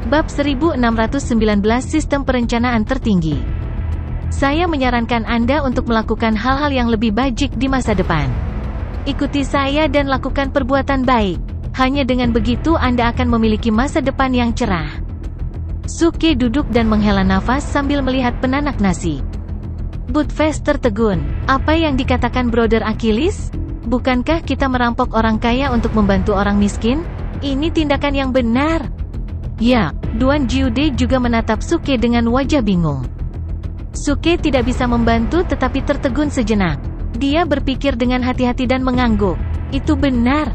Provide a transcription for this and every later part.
Bab 1619 Sistem Perencanaan Tertinggi. Saya menyarankan Anda untuk melakukan hal-hal yang lebih baik di masa depan. Ikuti saya dan lakukan perbuatan baik. Hanya dengan begitu Anda akan memiliki masa depan yang cerah. Suke duduk dan menghela nafas sambil melihat penanak nasi. Buttfast tertegun. Apa yang dikatakan Brother Achilles? Bukankah kita merampok orang kaya untuk membantu orang miskin? Ini tindakan yang benar. Ya, Duan Jiude juga menatap Suke dengan wajah bingung. Suke tidak bisa membantu tetapi tertegun sejenak. Dia berpikir dengan hati-hati dan mengangguk. Itu benar.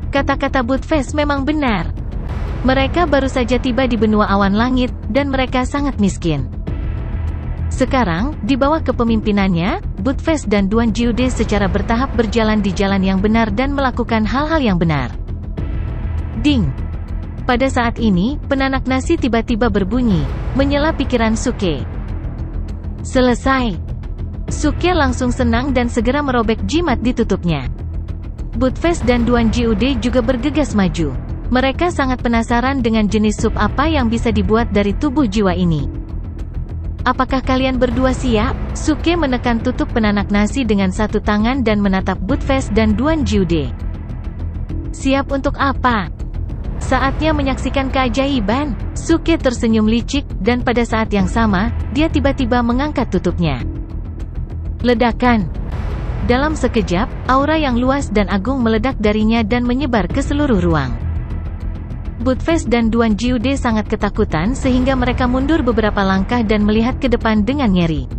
Kata-kata Buttfast memang benar. Mereka baru saja tiba di benua awan langit, dan mereka sangat miskin. Sekarang, di bawah kepemimpinannya, Buttfast dan Duan Jiude secara bertahap berjalan di jalan yang benar dan melakukan hal-hal yang benar. Ding! Pada saat ini, penanak nasi tiba-tiba berbunyi, menyela pikiran Suke. Selesai. Suke langsung senang dan segera merobek jimat di tutupnya. Buttfast dan Duan Jiude juga bergegas maju. Mereka sangat penasaran dengan jenis sup apa yang bisa dibuat dari tubuh jiwa ini. Apakah kalian berdua siap? Suke menekan tutup penanak nasi dengan satu tangan dan menatap Buttfast dan Duan Jiude. Siap untuk apa? Saatnya menyaksikan keajaiban. Suke tersenyum licik, dan pada saat yang sama, dia tiba-tiba mengangkat tutupnya. Ledakan. Dalam sekejap, aura yang luas dan agung meledak darinya dan menyebar ke seluruh ruang. Buttfast dan Duan Jiude sangat ketakutan sehingga mereka mundur beberapa langkah dan melihat ke depan dengan ngeri.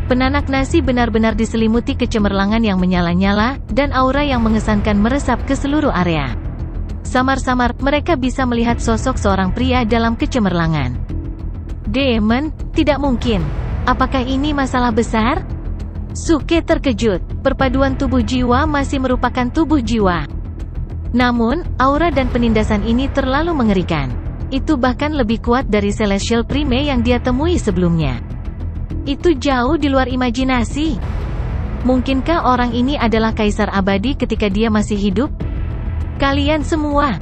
Penanak nasi benar-benar diselimuti kecemerlangan yang menyala-nyala, dan aura yang mengesankan meresap ke seluruh area. Samar-samar, mereka bisa melihat sosok seorang pria dalam kecemerlangan. Demon, tidak mungkin. Apakah ini masalah besar? Suke terkejut. Perpaduan tubuh jiwa masih merupakan tubuh jiwa. Namun, aura dan penindasan ini terlalu mengerikan. Itu bahkan lebih kuat dari Celestial Prime yang dia temui sebelumnya. Itu jauh di luar imajinasi. Mungkinkah orang ini adalah kaisar abadi ketika dia masih hidup? Kalian semua.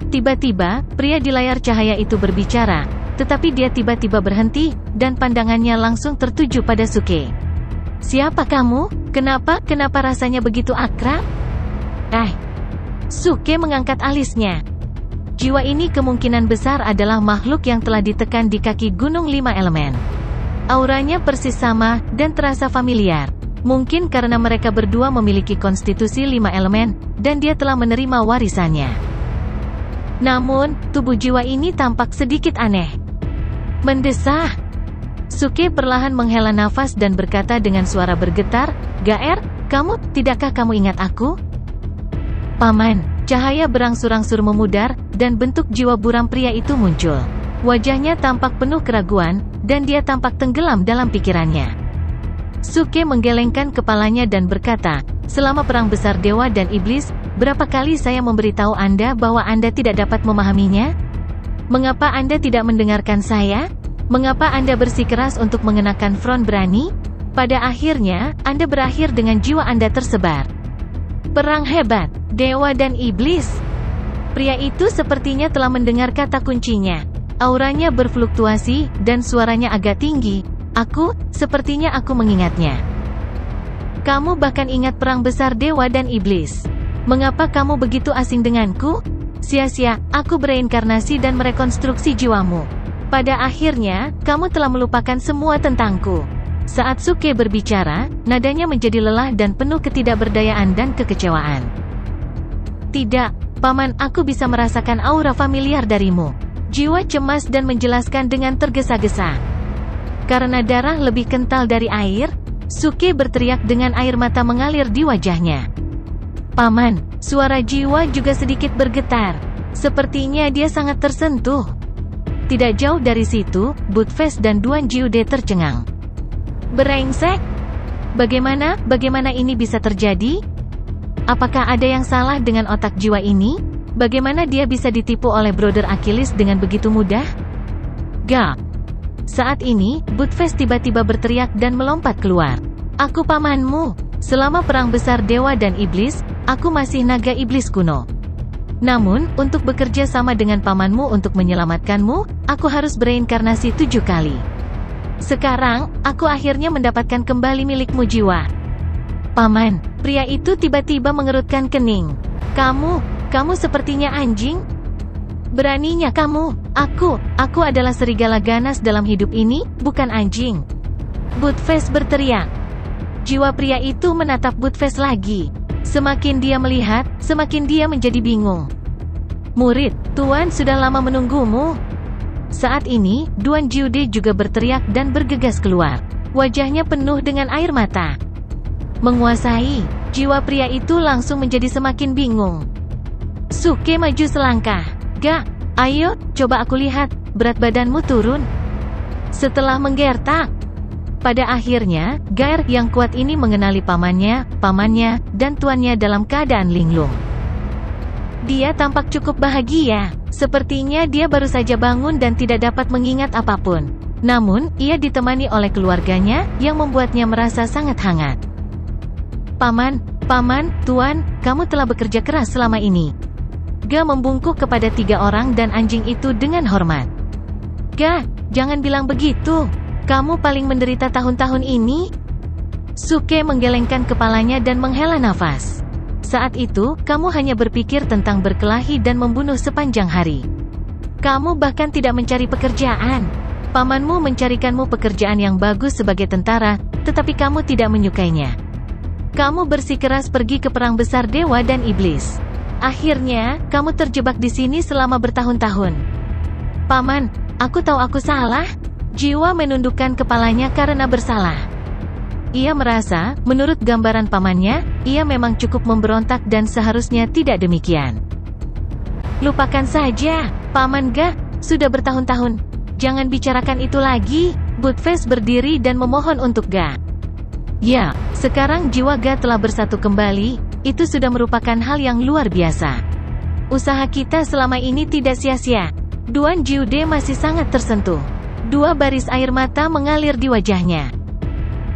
Tiba-tiba, pria di layar cahaya itu berbicara, tetapi dia tiba-tiba berhenti, dan pandangannya langsung tertuju pada Suke. Siapa kamu? Kenapa rasanya begitu akrab? Suke mengangkat alisnya. Jiwa ini kemungkinan besar adalah makhluk yang telah ditekan di kaki Gunung 5 Elemen. Auranya persis sama, dan terasa familiar. Mungkin karena mereka berdua memiliki konstitusi 5 elemen, dan dia telah menerima warisannya. Namun, tubuh jiwa ini tampak sedikit aneh. Mendesah. Suke perlahan menghela nafas dan berkata dengan suara bergetar, Gaer, tidakkah kamu ingat aku? Paman, cahaya berangsur-angsur memudar, dan bentuk jiwa buram pria itu muncul. Wajahnya tampak penuh keraguan, dan dia tampak tenggelam dalam pikirannya. Suke menggelengkan kepalanya dan berkata, selama perang besar dewa dan iblis, berapa kali saya memberitahu Anda bahwa Anda tidak dapat memahaminya? Mengapa Anda tidak mendengarkan saya? Mengapa Anda bersikeras untuk mengenakan front berani? Pada akhirnya, Anda berakhir dengan jiwa Anda tersebar. Perang hebat, dewa dan iblis. Pria itu sepertinya telah mendengar kata kuncinya. Auranya berfluktuasi, dan suaranya agak tinggi. Sepertinya aku mengingatnya. Kamu bahkan ingat perang besar dewa dan iblis. Mengapa kamu begitu asing denganku? Sia-sia, aku bereinkarnasi dan merekonstruksi jiwamu. Pada akhirnya, kamu telah melupakan semua tentangku. Saat Suke berbicara, nadanya menjadi lelah dan penuh ketidakberdayaan dan kekecewaan. Tidak, Paman, aku bisa merasakan aura familiar darimu. Jiwa cemas dan menjelaskan dengan tergesa-gesa. Karena darah lebih kental dari air, Suke berteriak dengan air mata mengalir di wajahnya. Paman, suara jiwa juga sedikit bergetar. Sepertinya dia sangat tersentuh. Tidak jauh dari situ, Buttfast dan Duan Jiude tercengang. Brengsek! Bagaimana ini bisa terjadi? Apakah ada yang salah dengan otak jiwa ini? Bagaimana dia bisa ditipu oleh Brother Achilles dengan begitu mudah? Gak! Saat ini, Buttfast tiba-tiba berteriak dan melompat keluar. Aku pamanmu. Selama perang besar dewa dan iblis, aku masih naga iblis kuno. Namun, untuk bekerja sama dengan pamanmu untuk menyelamatkanmu, aku harus bereinkarnasi 7 kali. Sekarang, aku akhirnya mendapatkan kembali milikmu jiwa. Paman, pria itu tiba-tiba mengerutkan kening. Kamu sepertinya anjing? Beraninya kamu, aku adalah serigala ganas dalam hidup ini, bukan anjing. Buttface berteriak. Jiwa pria itu menatap Buttface lagi. Semakin dia melihat, semakin dia menjadi bingung. Murid, Tuan sudah lama menunggumu. Saat ini, Duan Jiude juga berteriak dan bergegas keluar. Wajahnya penuh dengan air mata. Menguasai, jiwa pria itu langsung menjadi semakin bingung. Suke maju selangkah. Ga, ayo, coba aku lihat, berat badanmu turun. Setelah menggertak, pada akhirnya, Gaer yang kuat ini mengenali pamannya, dan tuannya dalam keadaan linglung. Dia tampak cukup bahagia. Sepertinya dia baru saja bangun dan tidak dapat mengingat apapun. Namun, ia ditemani oleh keluarganya, yang membuatnya merasa sangat hangat. Paman, Tuan, kamu telah bekerja keras selama ini. Ga membungkuk kepada 3 orang dan anjing itu dengan hormat. Ga, jangan bilang begitu. Kamu paling menderita tahun-tahun ini? Suke menggelengkan kepalanya dan menghela nafas. Saat itu, kamu hanya berpikir tentang berkelahi dan membunuh sepanjang hari. Kamu bahkan tidak mencari pekerjaan. Pamanmu mencarikanmu pekerjaan yang bagus sebagai tentara, tetapi kamu tidak menyukainya. Kamu bersikeras pergi ke perang besar dewa dan iblis. Akhirnya, kamu terjebak di sini selama bertahun-tahun. Paman, aku tahu aku salah. Jiwa menundukkan kepalanya karena bersalah. Ia merasa, menurut gambaran pamannya, ia memang cukup memberontak dan seharusnya tidak demikian. Lupakan saja, Paman Ga, sudah bertahun-tahun. Jangan bicarakan itu lagi. Buttface berdiri dan memohon untuk Ga. Ya, sekarang jiwa Ga telah bersatu kembali, itu sudah merupakan hal yang luar biasa. Usaha kita selama ini tidak sia-sia. Duan Jiude masih sangat tersentuh. 2 baris air mata mengalir di wajahnya.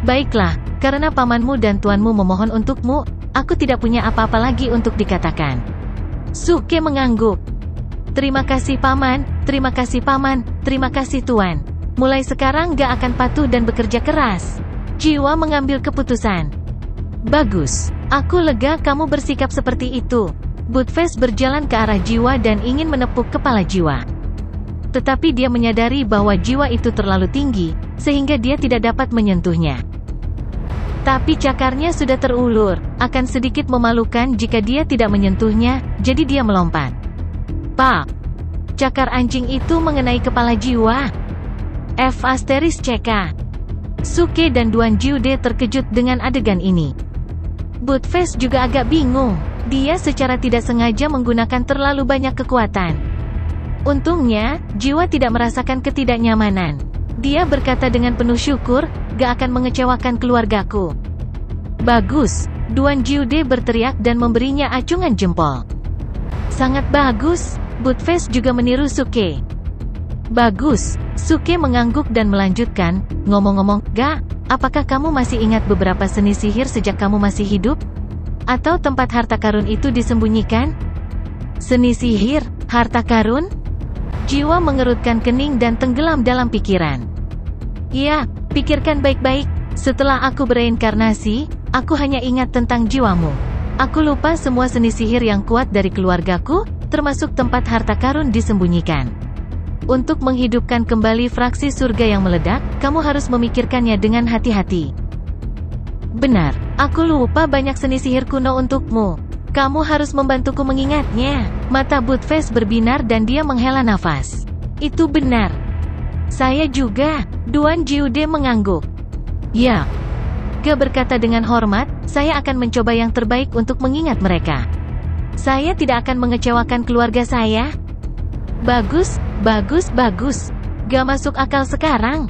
Baiklah, karena pamanmu dan tuanmu memohon untukmu, aku tidak punya apa-apa lagi untuk dikatakan. Suke mengangguk. Terima kasih paman, terima kasih paman, terima kasih tuan. Mulai sekarang Ga akan patuh dan bekerja keras. Jiwa mengambil keputusan. Bagus, aku lega kamu bersikap seperti itu. Buttface berjalan ke arah jiwa dan ingin menepuk kepala jiwa. Tetapi dia menyadari bahwa jiwa itu terlalu tinggi, sehingga dia tidak dapat menyentuhnya. Tapi cakarnya sudah terulur, akan sedikit memalukan jika dia tidak menyentuhnya, jadi dia melompat. Pak! Cakar anjing itu mengenai kepala jiwa. *CK. Suke dan Duan Jiude terkejut dengan adegan ini. Buttface juga agak bingung, dia secara tidak sengaja menggunakan terlalu banyak kekuatan. Untungnya, jiwa tidak merasakan ketidaknyamanan. Dia berkata dengan penuh syukur, Ga akan mengecewakan keluargaku. Bagus, Duan Jiude berteriak dan memberinya acungan jempol. Sangat bagus, Buttface juga meniru Suke. Bagus, Suke mengangguk dan melanjutkan, ngomong-ngomong, Ga, apakah kamu masih ingat beberapa seni sihir sejak kamu masih hidup? Atau tempat harta karun itu disembunyikan? Seni sihir, harta karun? Jiwa mengerutkan kening dan tenggelam dalam pikiran. Ya, pikirkan baik-baik. Setelah aku bereinkarnasi, aku hanya ingat tentang jiwamu. Aku lupa semua seni sihir yang kuat dari keluargaku, termasuk tempat harta karun disembunyikan. Untuk menghidupkan kembali fraksi surga yang meledak, kamu harus memikirkannya dengan hati-hati. Benar, aku lupa banyak seni sihir kuno untukmu. Kamu harus membantuku mengingatnya. Mata Buttface berbinar dan dia menghela nafas. Itu benar. Saya juga. Duan Jiude mengangguk. Ya. Ga berkata dengan hormat, saya akan mencoba yang terbaik untuk mengingat mereka. Saya tidak akan mengecewakan keluarga saya. Bagus, bagus, bagus. Ga masuk akal sekarang.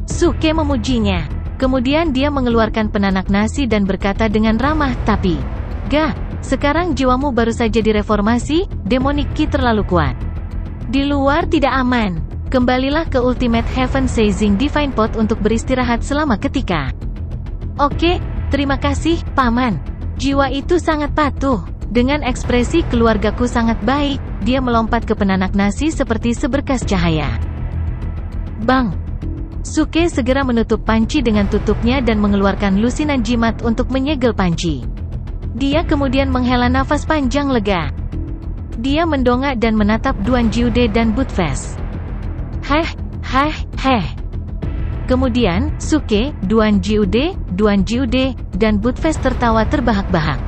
Suke memujinya. Kemudian dia mengeluarkan penanak nasi dan berkata dengan ramah, tapi, Ga, sekarang jiwamu baru saja direformasi, demonic ki terlalu kuat. Di luar tidak aman. Kembalilah ke Ultimate Heaven Seizing Divine Pot untuk beristirahat selama ketika. Oke, terima kasih, Paman. Jiwa itu sangat patuh. Dengan ekspresi keluargaku sangat baik, dia melompat ke penanak nasi seperti seberkas cahaya. Bang! Suke segera menutup panci dengan tutupnya dan mengeluarkan lusinan jimat untuk menyegel panci. Dia kemudian menghela nafas panjang lega. Dia mendongak dan menatap Duan Jiude dan Budfest. Heh. Kemudian, Suke, Duan Jiude, dan Budfest tertawa terbahak-bahak.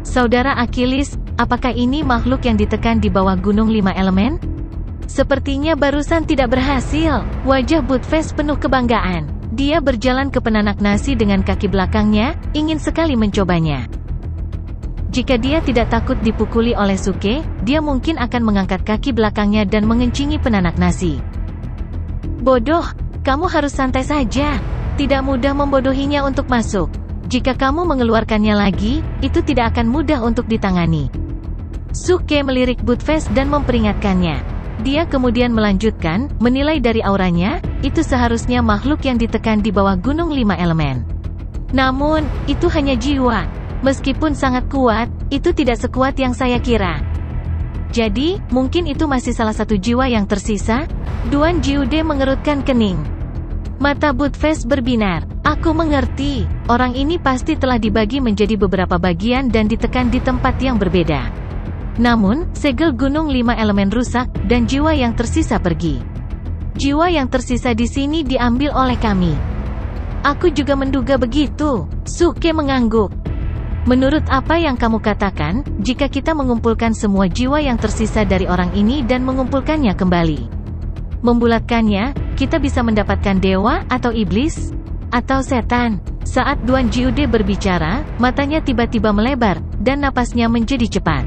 Saudara Achilles, apakah ini makhluk yang ditekan di bawah gunung 5 elemen? Sepertinya barusan tidak berhasil. Wajah Budfest penuh kebanggaan. Dia berjalan ke penanak nasi dengan kaki belakangnya, ingin sekali mencobanya. Jika dia tidak takut dipukuli oleh Suke, dia mungkin akan mengangkat kaki belakangnya dan mengencingi penanak nasi. Bodoh, kamu harus santai saja. Tidak mudah membodohinya untuk masuk. Jika kamu mengeluarkannya lagi, itu tidak akan mudah untuk ditangani. Suke melirik Budfest dan memperingatkannya. Dia kemudian melanjutkan, menilai dari auranya, itu seharusnya makhluk yang ditekan di bawah gunung 5 elemen. Namun, itu hanya jiwa. Meskipun sangat kuat, itu tidak sekuat yang saya kira. Jadi, mungkin itu masih salah satu jiwa yang tersisa? Duan Jiude mengerutkan kening. Mata Budfest berbinar. Aku mengerti, orang ini pasti telah dibagi menjadi beberapa bagian dan ditekan di tempat yang berbeda. Namun, segel gunung 5 elemen rusak, dan jiwa yang tersisa pergi. Jiwa yang tersisa di sini diambil oleh kami. Aku juga menduga begitu. Suke mengangguk. Menurut apa yang kamu katakan, jika kita mengumpulkan semua jiwa yang tersisa dari orang ini dan mengumpulkannya kembali, membulatkannya, kita bisa mendapatkan dewa atau iblis? Atau setan? Saat Duan Jiude berbicara, matanya tiba-tiba melebar, dan napasnya menjadi cepat.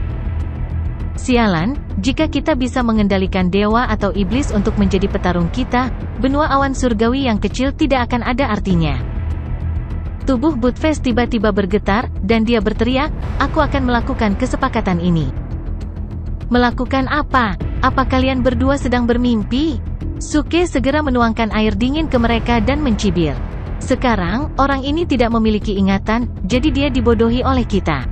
Sialan, jika kita bisa mengendalikan dewa atau iblis untuk menjadi petarung kita, benua awan surgawi yang kecil tidak akan ada artinya. Tubuh Budfest tiba-tiba bergetar, dan dia berteriak, aku akan melakukan kesepakatan ini. Melakukan apa? Apa kalian berdua sedang bermimpi? Suke segera menuangkan air dingin ke mereka dan mencibir. Sekarang, orang ini tidak memiliki ingatan, jadi dia dibodohi oleh kita.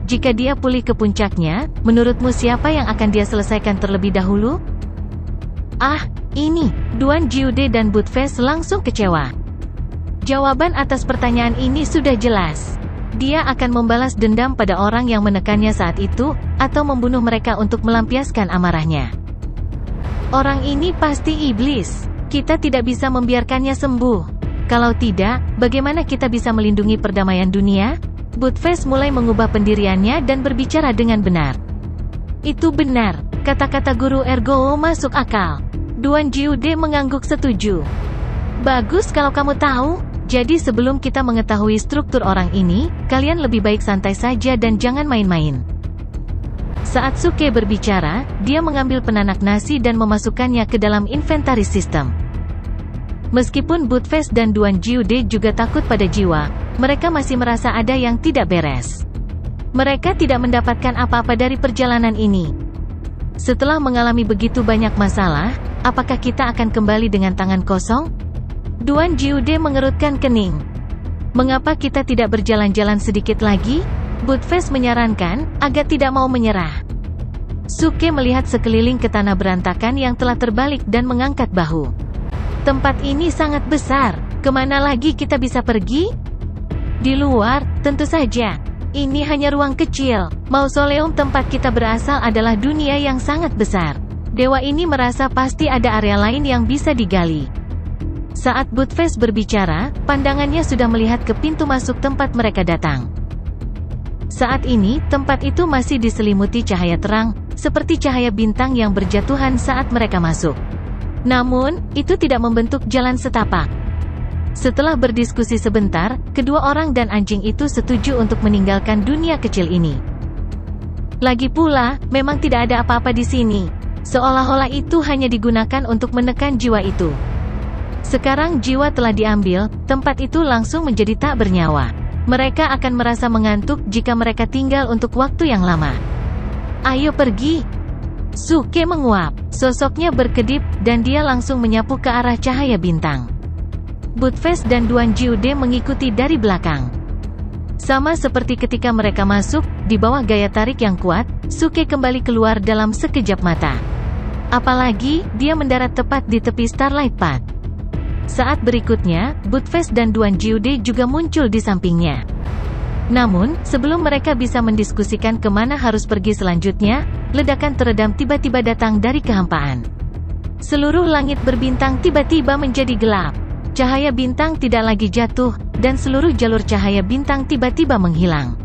Jika dia pulih ke puncaknya, menurutmu siapa yang akan dia selesaikan terlebih dahulu? Ah, ini, Duan Jiude dan Budfest langsung kecewa. Jawaban atas pertanyaan ini sudah jelas. Dia akan membalas dendam pada orang yang menekannya saat itu, atau membunuh mereka untuk melampiaskan amarahnya. Orang ini pasti iblis. Kita tidak bisa membiarkannya sembuh. Kalau tidak, bagaimana kita bisa melindungi perdamaian dunia? Budfest mulai mengubah pendiriannya dan berbicara dengan benar. Itu benar, kata-kata guru Ergo masuk akal. Duan Jiude mengangguk setuju. Bagus kalau kamu tahu. Jadi sebelum kita mengetahui struktur orang ini, kalian lebih baik santai saja dan jangan main-main. Saat Suke berbicara, dia mengambil penanak nasi dan memasukkannya ke dalam inventaris sistem. Meskipun Budfest dan Duan Jiude juga takut pada jiwa, mereka masih merasa ada yang tidak beres. Mereka tidak mendapatkan apa-apa dari perjalanan ini. Setelah mengalami begitu banyak masalah, apakah kita akan kembali dengan tangan kosong? Duan Jiude mengerutkan kening. Mengapa kita tidak berjalan-jalan sedikit lagi? Budfest menyarankan, agar tidak mau menyerah. Suke melihat sekeliling ke tanah berantakan yang telah terbalik dan mengangkat bahu. Tempat ini sangat besar, kemana lagi kita bisa pergi? Di luar, tentu saja. Ini hanya ruang kecil. Mausoleum tempat kita berasal adalah dunia yang sangat besar. Dewa ini merasa pasti ada area lain yang bisa digali. Saat Budfest berbicara, pandangannya sudah melihat ke pintu masuk tempat mereka datang. Saat ini, tempat itu masih diselimuti cahaya terang, seperti cahaya bintang yang berjatuhan saat mereka masuk. Namun, itu tidak membentuk jalan setapak. Setelah berdiskusi sebentar, kedua orang dan anjing itu setuju untuk meninggalkan dunia kecil ini. Lagi pula, memang tidak ada apa-apa di sini. Seolah-olah itu hanya digunakan untuk menekan jiwa itu. Sekarang jiwa telah diambil, tempat itu langsung menjadi tak bernyawa. Mereka akan merasa mengantuk jika mereka tinggal untuk waktu yang lama. Ayo pergi. Suke menguap. Sosoknya berkedip, dan dia langsung menyapu ke arah cahaya bintang. Budfest dan Duan Jiude mengikuti dari belakang. Sama seperti ketika mereka masuk, di bawah gaya tarik yang kuat, Suke kembali keluar dalam sekejap mata. Apalagi, dia mendarat tepat di tepi Starlight Path. Saat berikutnya, Buttfast dan Duan Jiude juga muncul di sampingnya. Namun, sebelum mereka bisa mendiskusikan kemana harus pergi selanjutnya, ledakan teredam tiba-tiba datang dari kehampaan. Seluruh langit berbintang tiba-tiba menjadi gelap. Cahaya bintang tidak lagi jatuh, dan seluruh jalur cahaya bintang tiba-tiba menghilang.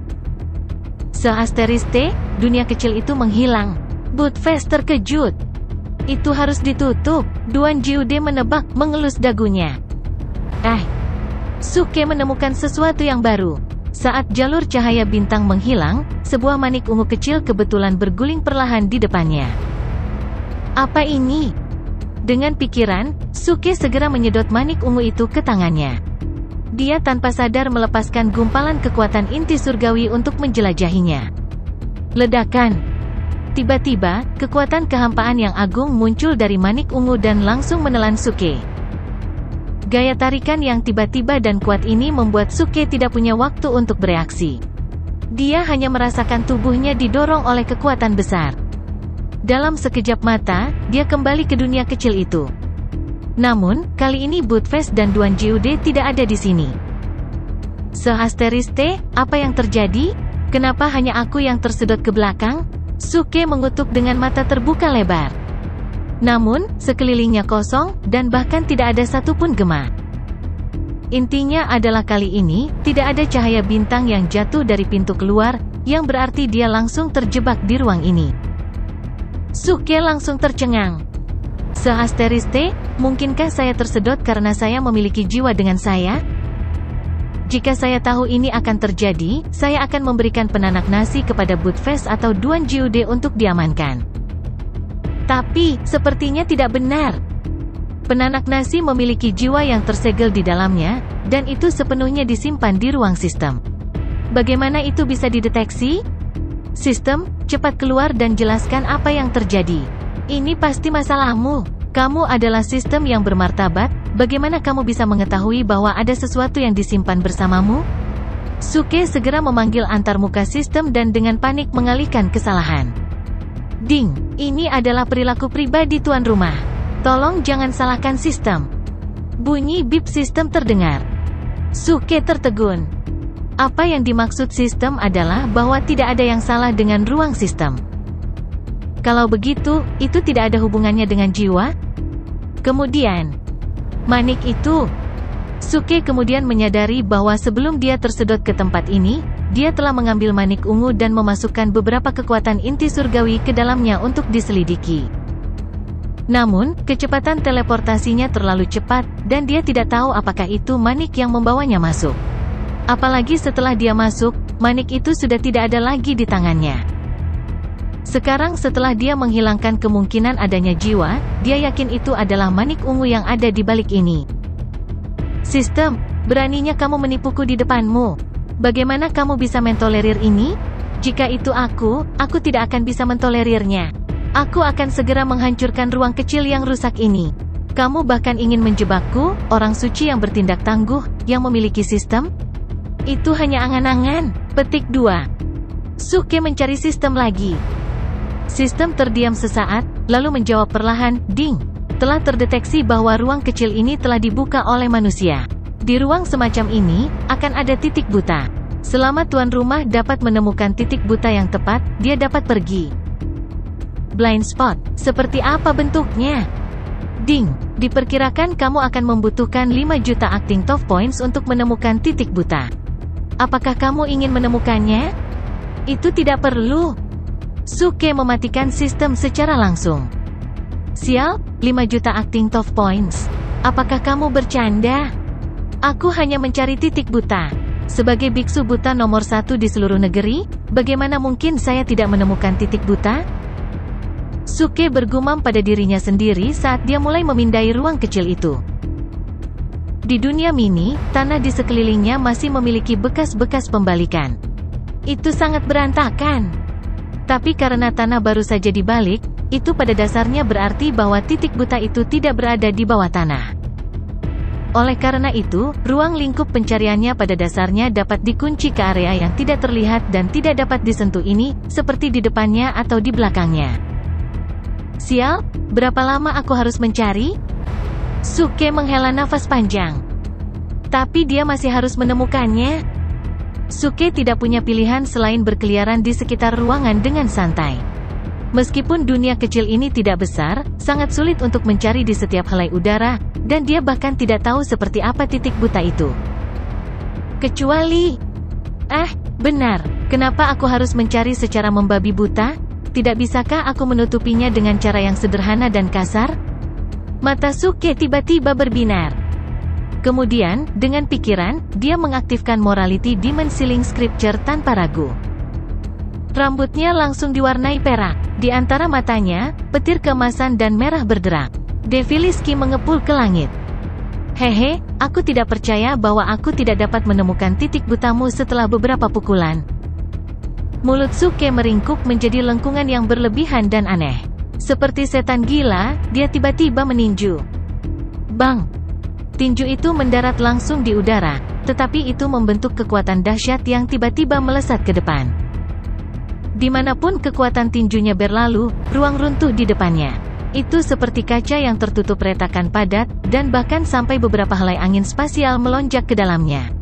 Se-Asteriste, dunia kecil itu menghilang. Buttfast terkejut. Itu harus ditutup, Duan Jiude menebak mengelus dagunya. Suke menemukan sesuatu yang baru. Saat jalur cahaya bintang menghilang, sebuah manik ungu kecil kebetulan berguling perlahan di depannya. Apa ini? Dengan pikiran, Suke segera menyedot manik ungu itu ke tangannya. Dia tanpa sadar melepaskan gumpalan kekuatan inti surgawi untuk menjelajahinya. Ledakan. Tiba-tiba, kekuatan kehampaan yang agung muncul dari manik ungu dan langsung menelan Suke. Gaya tarikan yang tiba-tiba dan kuat ini membuat Suke tidak punya waktu untuk bereaksi. Dia hanya merasakan tubuhnya didorong oleh kekuatan besar. Dalam sekejap mata, dia kembali ke dunia kecil itu. Namun, kali ini Buttfast dan Duan Jiude tidak ada di sini. Se-Asteriste, apa yang terjadi? Kenapa hanya aku yang tersedot ke belakang? Suke mengutuk dengan mata terbuka lebar. Namun, sekelilingnya kosong, dan bahkan tidak ada satupun gema. Intinya adalah kali ini, tidak ada cahaya bintang yang jatuh dari pintu keluar, yang berarti dia langsung terjebak di ruang ini. Suke langsung tercengang. Se-Asteriste, mungkinkah saya tersedot karena saya memiliki jiwa dengan saya? Jika saya tahu ini akan terjadi, saya akan memberikan penanak nasi kepada Buttfast atau Duan Jiude untuk diamankan. Tapi, sepertinya tidak benar. Penanak nasi memiliki jiwa yang tersegel di dalamnya, dan itu sepenuhnya disimpan di ruang sistem. Bagaimana itu bisa dideteksi? Sistem, cepat keluar dan jelaskan apa yang terjadi. Ini pasti masalahmu. Kamu adalah sistem yang bermartabat, bagaimana kamu bisa mengetahui bahwa ada sesuatu yang disimpan bersamamu? Suke segera memanggil antarmuka sistem dan dengan panik mengalihkan kesalahan. Ding, ini adalah perilaku pribadi tuan rumah. Tolong jangan salahkan sistem. Bunyi bip sistem terdengar. Suke tertegun. Apa yang dimaksud sistem adalah bahwa tidak ada yang salah dengan ruang sistem. Kalau begitu, itu tidak ada hubungannya dengan jiwa? Kemudian, manik itu. Suke kemudian menyadari bahwa sebelum dia tersedot ke tempat ini, dia telah mengambil manik ungu dan memasukkan beberapa kekuatan inti surgawi ke dalamnya untuk diselidiki. Namun, kecepatan teleportasinya terlalu cepat, dan dia tidak tahu apakah itu manik yang membawanya masuk. Apalagi setelah dia masuk, manik itu sudah tidak ada lagi di tangannya. Sekarang setelah dia menghilangkan kemungkinan adanya jiwa, dia yakin itu adalah manik ungu yang ada di balik ini. Sistem, beraninya kamu menipuku di depanmu. Bagaimana kamu bisa mentolerir ini? Jika itu aku tidak akan bisa mentolerirnya. Aku akan segera menghancurkan ruang kecil yang rusak ini. Kamu bahkan ingin menjebakku, orang suci yang bertindak tangguh, yang memiliki sistem? Itu hanya angan-angan. Petik 2. Suke mencari sistem lagi. Sistem terdiam sesaat, lalu menjawab perlahan, ding. Telah terdeteksi bahwa ruang kecil ini telah dibuka oleh manusia. Di ruang semacam ini, akan ada titik buta. Selama tuan rumah dapat menemukan titik buta yang tepat, dia dapat pergi. Blind spot, seperti apa bentuknya? Ding, diperkirakan kamu akan membutuhkan 5 juta acting top points untuk menemukan titik buta. Apakah kamu ingin menemukannya? Itu tidak perlu. Suke mematikan sistem secara langsung. Sial, 5 juta acting top points. Apakah kamu bercanda? Aku hanya mencari titik buta. Sebagai biksu buta nomor 1 di seluruh negeri, bagaimana mungkin saya tidak menemukan titik buta? Suke bergumam pada dirinya sendiri saat dia mulai memindai ruang kecil itu. Di dunia mini, tanah di sekelilingnya masih memiliki bekas-bekas pembalikan. Itu sangat berantakan. Tapi karena tanah baru saja dibalik, itu pada dasarnya berarti bahwa titik buta itu tidak berada di bawah tanah. Oleh karena itu, ruang lingkup pencariannya pada dasarnya dapat dikunci ke area yang tidak terlihat dan tidak dapat disentuh ini, seperti di depannya atau di belakangnya. Sial, berapa lama aku harus mencari? Suke menghela nafas panjang. Tapi dia masih harus menemukannya. Suke tidak punya pilihan selain berkeliaran di sekitar ruangan dengan santai. Meskipun dunia kecil ini tidak besar, sangat sulit untuk mencari di setiap helai udara, dan dia bahkan tidak tahu seperti apa titik buta itu. Kecuali... benar, kenapa aku harus mencari secara membabi buta? Tidak bisakah aku menutupinya dengan cara yang sederhana dan kasar? Mata Suke tiba-tiba berbinar. Kemudian, dengan pikiran, dia mengaktifkan Morality Demon Sealing Scripture tanpa ragu. Rambutnya langsung diwarnai perak. Di antara matanya, petir keemasan dan merah berderak. Deviliski mengepul ke langit. Hehe, aku tidak percaya bahwa aku tidak dapat menemukan titik butamu setelah beberapa pukulan. Mulut Suke meringkuk menjadi lengkungan yang berlebihan dan aneh. Seperti setan gila, dia tiba-tiba meninju. Bang! Tinju itu mendarat langsung di udara, tetapi itu membentuk kekuatan dahsyat yang tiba-tiba melesat ke depan. Dimanapun kekuatan tinjunya berlalu, ruang runtuh di depannya. Itu seperti kaca yang tertutup retakan padat, dan bahkan sampai beberapa helai angin spasial melonjak ke dalamnya.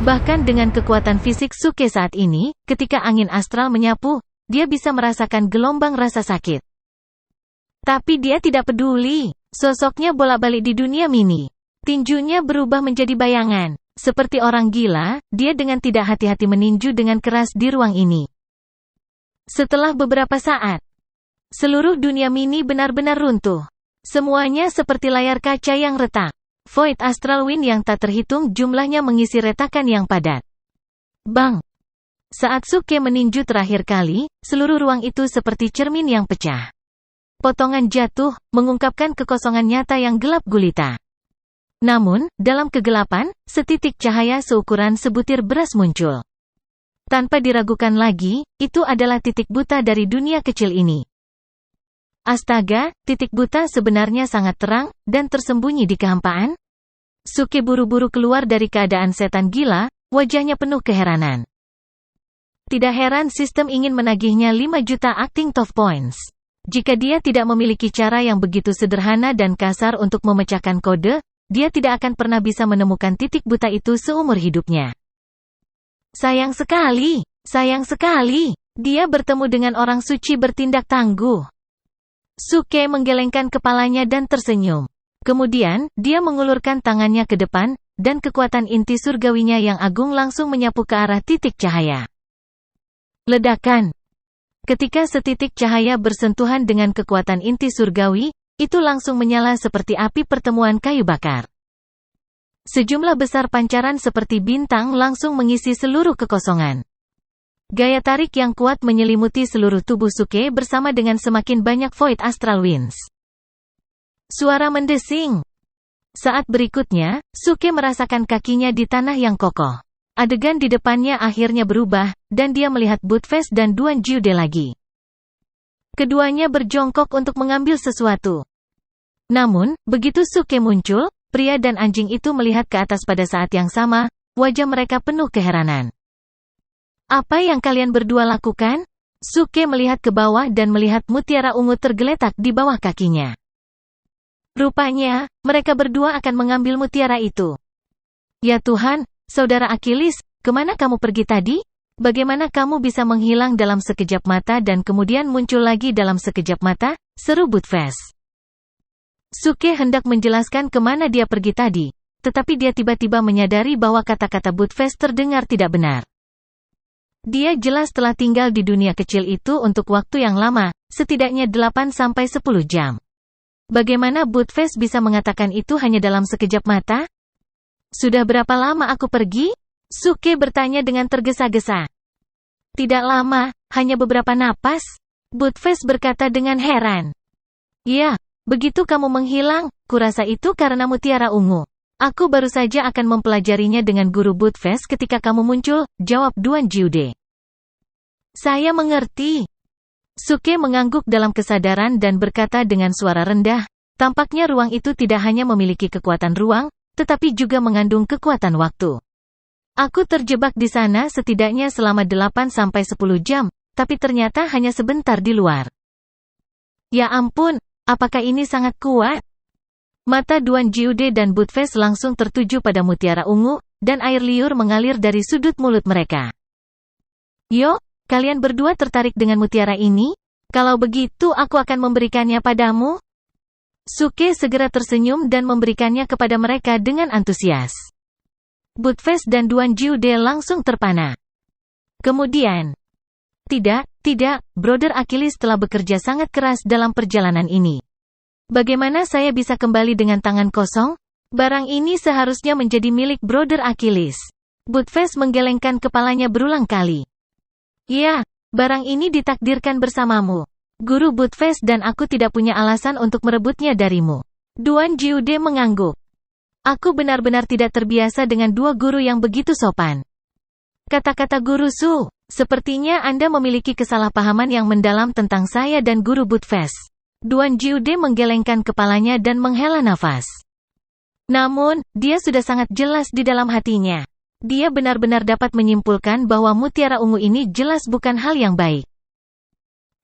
Bahkan dengan kekuatan fisik Suke saat ini, ketika angin astral menyapu, dia bisa merasakan gelombang rasa sakit. Tapi dia tidak peduli. Sosoknya bolak-balik di dunia mini. Tinjunya berubah menjadi bayangan. Seperti orang gila, dia dengan tidak hati-hati meninju dengan keras di ruang ini. Setelah beberapa saat, seluruh dunia mini benar-benar runtuh. Semuanya seperti layar kaca yang retak. Void Astral Wind yang tak terhitung jumlahnya mengisi retakan yang padat. Bang! Saat Suke meninju terakhir kali, seluruh ruang itu seperti cermin yang pecah. Potongan jatuh, mengungkapkan kekosongan nyata yang gelap gulita. Namun, dalam kegelapan, setitik cahaya seukuran sebutir beras muncul. Tanpa diragukan lagi, itu adalah titik buta dari dunia kecil ini. Astaga, titik buta sebenarnya sangat terang, dan tersembunyi di kehampaan. Suke buru-buru keluar dari keadaan setan gila, wajahnya penuh keheranan. Tidak heran sistem ingin menagihnya 5 juta acting tough points. Jika dia tidak memiliki cara yang begitu sederhana dan kasar untuk memecahkan kode, dia tidak akan pernah bisa menemukan titik buta itu seumur hidupnya. Sayang sekali, dia bertemu dengan orang suci bertindak tangguh. Suke menggelengkan kepalanya dan tersenyum. Kemudian, dia mengulurkan tangannya ke depan, dan kekuatan inti surgawinya yang agung langsung menyapu ke arah titik cahaya. Ledakan. Ketika setitik cahaya bersentuhan dengan kekuatan inti surgawi, itu langsung menyala seperti api pertemuan kayu bakar. Sejumlah besar pancaran seperti bintang langsung mengisi seluruh kekosongan. Gaya tarik yang kuat menyelimuti seluruh tubuh Suke bersama dengan semakin banyak Void Astral Winds. Suara mendesing. Saat berikutnya, Suke merasakan kakinya di tanah yang kokoh. Adegan di depannya akhirnya berubah, dan dia melihat Budfest dan Duan Jiude lagi. Keduanya berjongkok untuk mengambil sesuatu. Namun, begitu Suke muncul, pria dan anjing itu melihat ke atas pada saat yang sama, wajah mereka penuh keheranan. Apa yang kalian berdua lakukan? Suke melihat ke bawah dan melihat mutiara ungu tergeletak di bawah kakinya. Rupanya, mereka berdua akan mengambil mutiara itu. Ya Tuhan, Saudara Achilles, kemana kamu pergi tadi? Bagaimana kamu bisa menghilang dalam sekejap mata dan kemudian muncul lagi dalam sekejap mata? Seru Budfest. Suke hendak menjelaskan kemana dia pergi tadi, tetapi dia tiba-tiba menyadari bahwa kata-kata Budfest terdengar tidak benar. Dia jelas telah tinggal di dunia kecil itu untuk waktu yang lama, setidaknya 8-10 jam. Bagaimana Budfest bisa mengatakan itu hanya dalam sekejap mata? Sudah berapa lama aku pergi? Suke bertanya dengan tergesa-gesa. Tidak lama, hanya beberapa napas. Budfest berkata dengan heran. Ya, begitu kamu menghilang, kurasa itu karena mutiara ungu. Aku baru saja akan mempelajarinya dengan guru Budfest ketika kamu muncul, jawab Duan Jiude. Saya mengerti. Suke mengangguk dalam kesadaran dan berkata dengan suara rendah, Tampaknya ruang itu tidak hanya memiliki kekuatan ruang, tetapi juga mengandung kekuatan waktu. Aku terjebak di sana setidaknya selama 8-10 jam, tapi ternyata hanya sebentar di luar. Ya ampun, apakah ini sangat kuat? Mata Duan Jiude dan Budfest langsung tertuju pada mutiara ungu, dan air liur mengalir dari sudut mulut mereka. Yo, kalian berdua tertarik dengan mutiara ini? Kalau begitu aku akan memberikannya padamu. Suke segera tersenyum dan memberikannya kepada mereka dengan antusias. Budfest dan Duan Jiude langsung terpana. Kemudian, tidak, Brother Achilles telah bekerja sangat keras dalam perjalanan ini. Bagaimana saya bisa kembali dengan tangan kosong? Barang ini seharusnya menjadi milik Brother Achilles. Budfest menggelengkan kepalanya berulang kali. Ya, barang ini ditakdirkan bersamamu. Guru Budfest dan aku tidak punya alasan untuk merebutnya darimu. Duan Jiude mengangguk. Aku benar-benar tidak terbiasa dengan dua guru yang begitu sopan. Kata-kata Guru Su, sepertinya Anda memiliki kesalahpahaman yang mendalam tentang saya dan Guru Budfest. Duan Jiude menggelengkan kepalanya dan menghela nafas. Namun, dia sudah sangat jelas di dalam hatinya. Dia benar-benar dapat menyimpulkan bahwa mutiara ungu ini jelas bukan hal yang baik.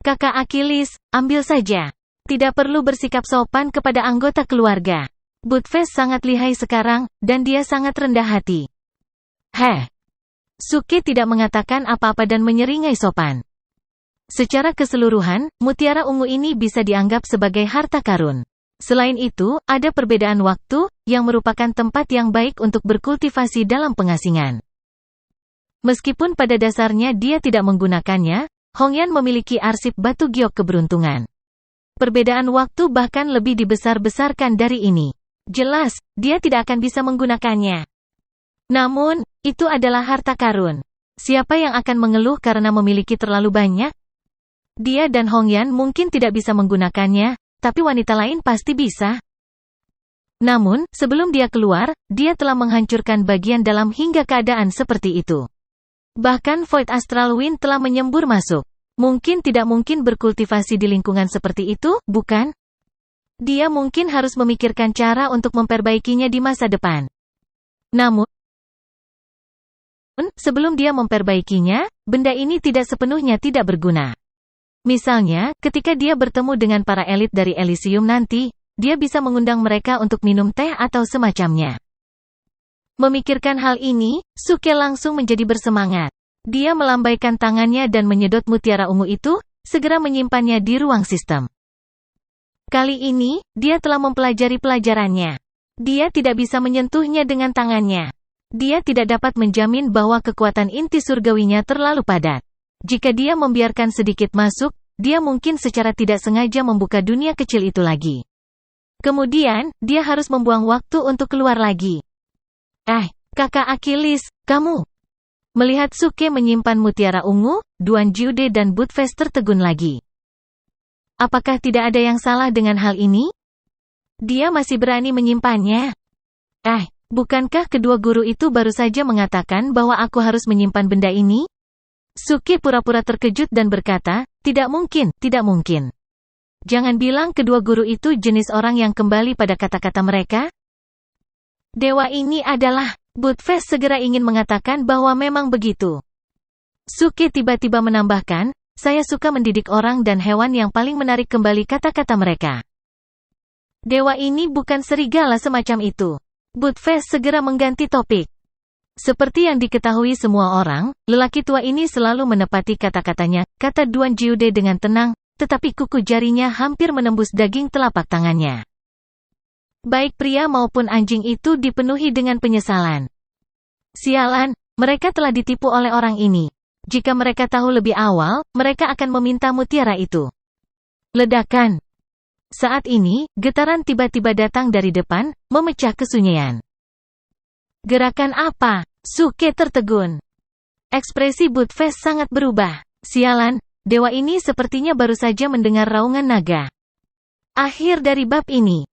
Kakak Achilles, ambil saja. Tidak perlu bersikap sopan kepada anggota keluarga. Budfest sangat lihai sekarang, dan dia sangat rendah hati. Suke tidak mengatakan apa-apa dan menyeringai sopan. Secara keseluruhan, mutiara ungu ini bisa dianggap sebagai harta karun. Selain itu, ada perbedaan waktu, yang merupakan tempat yang baik untuk berkultivasi dalam pengasingan. Meskipun pada dasarnya dia tidak menggunakannya, Hongyan memiliki arsip batu giok keberuntungan. Perbedaan waktu bahkan lebih dibesar-besarkan dari ini. Jelas, dia tidak akan bisa menggunakannya. Namun, itu adalah harta karun. Siapa yang akan mengeluh karena memiliki terlalu banyak? Dia dan Hongyan mungkin tidak bisa menggunakannya, tapi wanita lain pasti bisa. Namun, sebelum dia keluar, dia telah menghancurkan bagian dalam hingga keadaan seperti itu. Bahkan Void Astral Wind telah menyembur masuk. Mungkin tidak mungkin berkultivasi di lingkungan seperti itu, bukan? Dia mungkin harus memikirkan cara untuk memperbaikinya di masa depan. Namun, sebelum dia memperbaikinya, benda ini tidak sepenuhnya tidak berguna. Misalnya, ketika dia bertemu dengan para elit dari Elysium nanti, dia bisa mengundang mereka untuk minum teh atau semacamnya. Memikirkan hal ini, Suke langsung menjadi bersemangat. Dia melambaikan tangannya dan menyedot mutiara ungu itu, segera menyimpannya di ruang sistem. Kali ini, dia telah mempelajari pelajarannya. Dia tidak bisa menyentuhnya dengan tangannya. Dia tidak dapat menjamin bahwa kekuatan inti surgawinya terlalu padat. Jika dia membiarkan sedikit masuk, dia mungkin secara tidak sengaja membuka dunia kecil itu lagi. Kemudian, dia harus membuang waktu untuk keluar lagi. Kakak Achilles, kamu. Melihat Suke menyimpan mutiara ungu, Duan Jiude dan Budfest tertegun lagi. Apakah tidak ada yang salah dengan hal ini? Dia masih berani menyimpannya. Bukankah kedua guru itu baru saja mengatakan bahwa aku harus menyimpan benda ini? Suke pura-pura terkejut dan berkata, tidak mungkin, tidak mungkin. Jangan bilang kedua guru itu jenis orang yang kembali pada kata-kata mereka. Dewa ini adalah, Budfest segera ingin mengatakan bahwa memang begitu. Suke tiba-tiba menambahkan, saya suka mendidik orang dan hewan yang paling menarik kembali kata-kata mereka. Dewa ini bukan serigala semacam itu. Budfest segera mengganti topik. Seperti yang diketahui semua orang, lelaki tua ini selalu menepati kata-katanya, kata Duan Jiude dengan tenang, tetapi kuku jarinya hampir menembus daging telapak tangannya. Baik pria maupun anjing itu dipenuhi dengan penyesalan. Sialan, mereka telah ditipu oleh orang ini. Jika mereka tahu lebih awal, mereka akan meminta mutiara itu. Ledakan. Saat ini, getaran tiba-tiba datang dari depan, memecah kesunyian. Gerakan apa? Suke tertegun. Ekspresi Budfest sangat berubah. Sialan, dewa ini sepertinya baru saja mendengar raungan naga. Akhir dari bab ini.